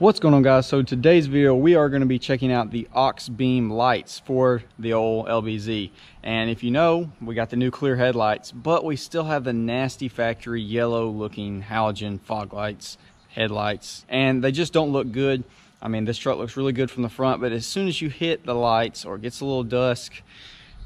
What's going on, guys? So today's video we are going to be checking out the Auxbeam lights for the old LBZ. And if you know, we got the new clear headlights, but we still have the nasty factory yellow looking halogen fog lights, headlights, and they just don't look good. I mean, this truck looks really good from the front, but as soon as you hit the lights or it gets a little dusk,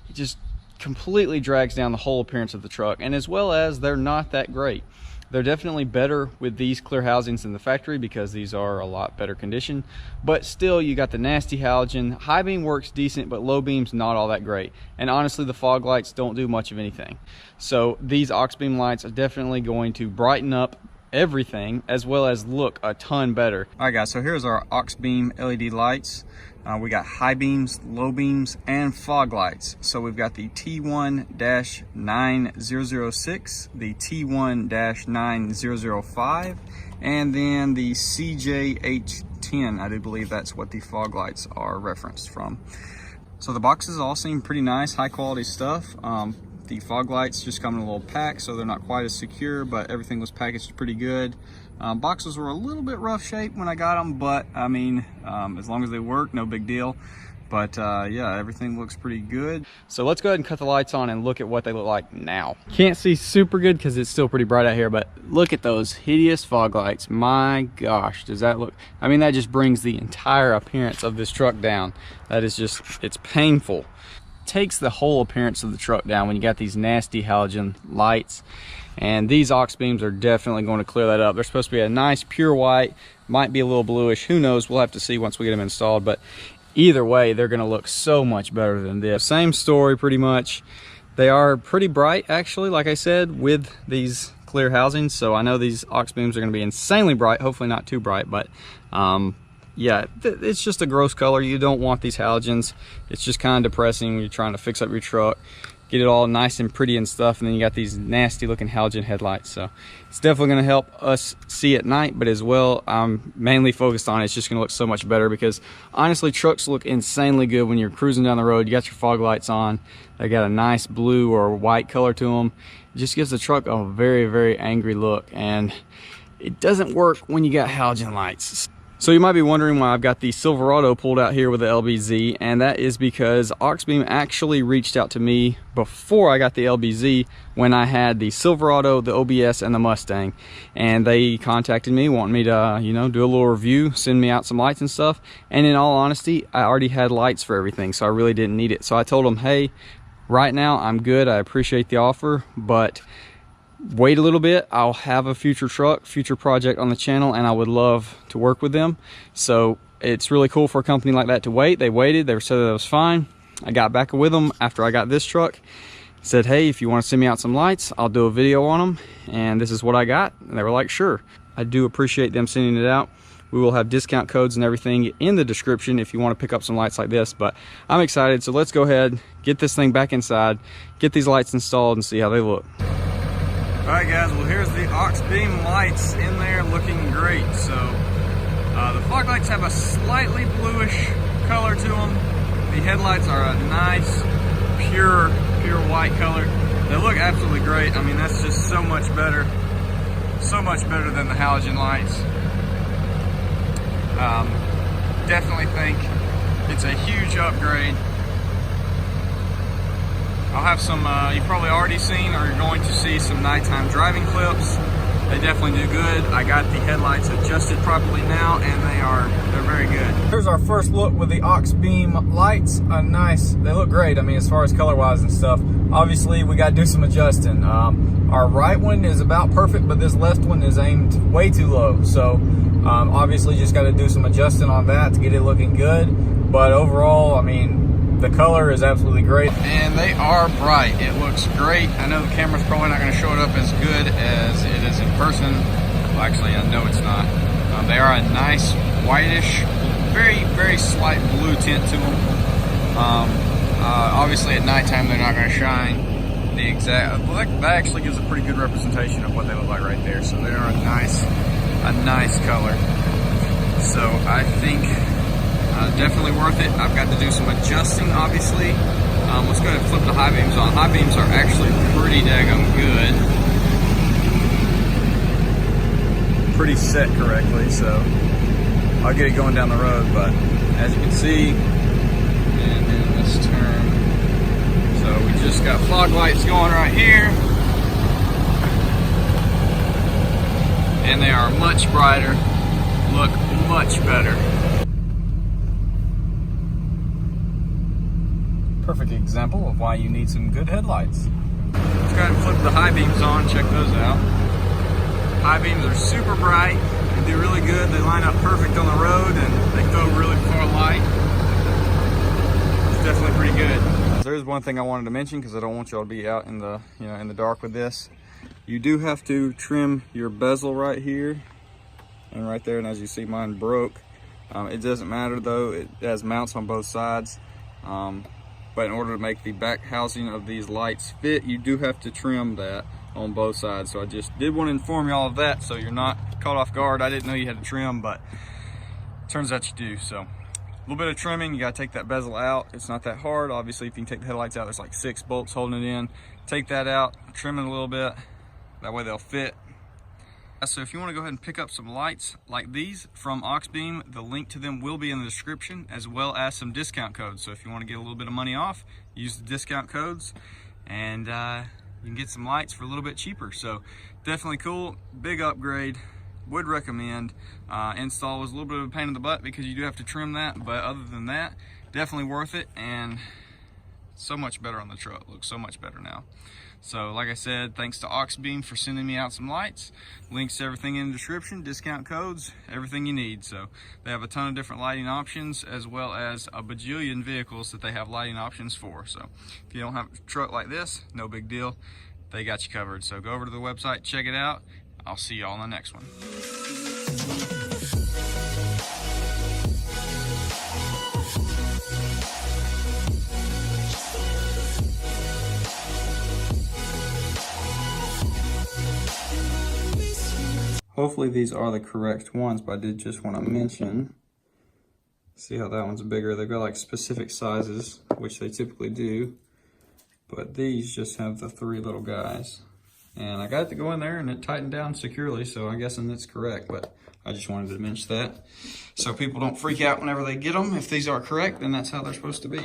it just completely drags down the whole appearance of the truck. And as well as they're not that great. They're definitely better with these clear housings in the factory because these are a lot better condition, but still you got the nasty halogen. High beam works decent, but low beam's not all that great. And honestly, the fog lights don't do much of anything. So these Auxbeam lights are definitely going to brighten up everything as well as look a ton better. All right, guys, so here's our Auxbeam LED lights. We got high beams, low beams, and fog lights. So we've got the T1-9006, the T1-9005, and then the CJH10. I do believe that's what the fog lights are referenced from. So the boxes all seem pretty nice, high quality stuff. The fog lights just come in a little pack, so they're not quite as secure, but everything was packaged pretty good. Boxes were a little bit rough shape when I got them, but I mean, as long as they work, no big deal. But yeah, everything looks pretty good. So let's go ahead and cut the lights on and look at what they look like now. Can't see super good because it's still pretty bright out here, but look at those hideous fog lights. My gosh, does that look, I mean, that just brings the entire appearance of this truck down. That is just, it's painful. Takes the whole appearance of the truck down when you got these nasty halogen lights, and these Auxbeams are definitely going to clear that up. They're supposed to be a nice pure white, might be a little bluish, who knows, we'll have to see once we get them installed, but either way they're going to look so much better than this. Same story pretty much. They are pretty bright actually, like I said, with these clear housings, so I know these Auxbeams are going to be insanely bright, hopefully not too bright, but yeah, it's just a gross color. You don't want these halogens. It's just kind of depressing when you're trying to fix up your truck, get it all nice and pretty and stuff, and then you got these nasty looking halogen headlights. So it's definitely going to help us see at night, but as well, I'm mainly focused on it's just going to look so much better because honestly, trucks look insanely good when you're cruising down the road. You got your fog lights on. They got a nice blue or white color to them. It just gives the truck a very, very angry look, and it doesn't work when you got halogen lights. So you might be wondering why I've got the Silverado pulled out here with the LBZ, and that is because Auxbeam actually reached out to me before I got the LBZ when I had the Silverado, the OBS, and the Mustang. And they contacted me wanting me to, you know, do a little review, send me out some lights and stuff. And in all honesty, I already had lights for everything, so I really didn't need it. So I told them, hey, right now I'm good, I appreciate the offer, but wait a little bit. I'll have a future truck, future project on the channel, and I would love to work with them. So it's really cool for a company like that to wait. They waited, they said that it was fine. I got back with them after I got this truck, said, hey, if you want to send me out some lights, I'll do a video on them, and this is what I got. And they were like, sure. I do appreciate them sending it out. We will have discount codes and everything in the description if you want to pick up some lights like this, but I'm excited. So let's go ahead, get this thing back inside, get these lights installed, and see how they look. Alright guys, well here's the Auxbeam lights in there looking great. So the fog lights have a slightly bluish color to them. The headlights are a nice pure white color. They look absolutely great. I mean, that's just so much better than the halogen lights. Definitely think it's a huge upgrade. I'll have some, you've probably already seen or you're going to see some nighttime driving clips. They definitely do good. I got the headlights adjusted properly now, and they're very good. Here's our first look with the Auxbeam lights. Nice, they look great. I mean, as far as color wise and stuff, obviously we got to do some adjusting. Our right one is about perfect, but this left one is aimed way too low. So obviously just got to do some adjusting on that to get it looking good. But overall, I mean, the color is absolutely great, and they are bright. It looks great. I know the camera's probably not going to show it up as good as it is in person. Well, actually, I know it's not. They are a nice whitish, very, very slight blue tint to them. Obviously, at nighttime, they're not going to shine the exact. Well, that actually gives a pretty good representation of what they look like right there. So they are a nice color. So I think. Definitely worth it. I've got to do some adjusting, obviously. Let's go ahead and flip the high beams on. High beams are actually pretty daggum good. Pretty set correctly, so I'll get it going down the road. But as you can see, and then let's turn. So we just got fog lights going right here, and they are much brighter, look much better. Perfect example of why you need some good headlights. Let's go ahead and flip the high beams on, check those out. High beams are super bright, they do really good, they line up perfect on the road, and they throw really far light. It's definitely pretty good. There's one thing I wanted to mention, because I don't want y'all to be out in the in the dark with this. You do have to trim your bezel right here and right there, and as you see, mine broke. It doesn't matter though, it has mounts on both sides. But in order to make the back housing of these lights fit, you do have to trim that on both sides. So I just did want to inform you all of that so you're not caught off guard. I didn't know you had to trim, but it turns out you do. So a little bit of trimming, you gotta take that bezel out. It's not that hard. Obviously, if you can take the headlights out, there's like 6 bolts holding it in. Take that out, trim it a little bit. That way they'll fit. So if you want to go ahead and pick up some lights like these from Auxbeam, the link to them will be in the description, as well as some discount codes. So if you want to get a little bit of money off, use the discount codes, and you can get some lights for a little bit cheaper. So definitely cool, big upgrade, would recommend. Install was a little bit of a pain in the butt because you do have to trim that, but other than that, definitely worth it, and so much better on the truck. Looks so much better now. So like I said, thanks to Auxbeam for sending me out some lights. Links to everything in the description, discount codes, everything you need. So they have a ton of different lighting options, as well as a bajillion vehicles that they have lighting options for. So if you don't have a truck like this, no big deal, they got you covered. So go over to the website, check it out. I'll see y'all in the next one. Hopefully these are the correct ones, but I did just want to mention, see how that one's bigger. They've got like specific sizes, which they typically do, but these just have the 3 little guys. And I got it to go in there and it tightened down securely, so I'm guessing that's correct, but I just wanted to mention that. So people don't freak out whenever they get them. If these are correct, then that's how they're supposed to be.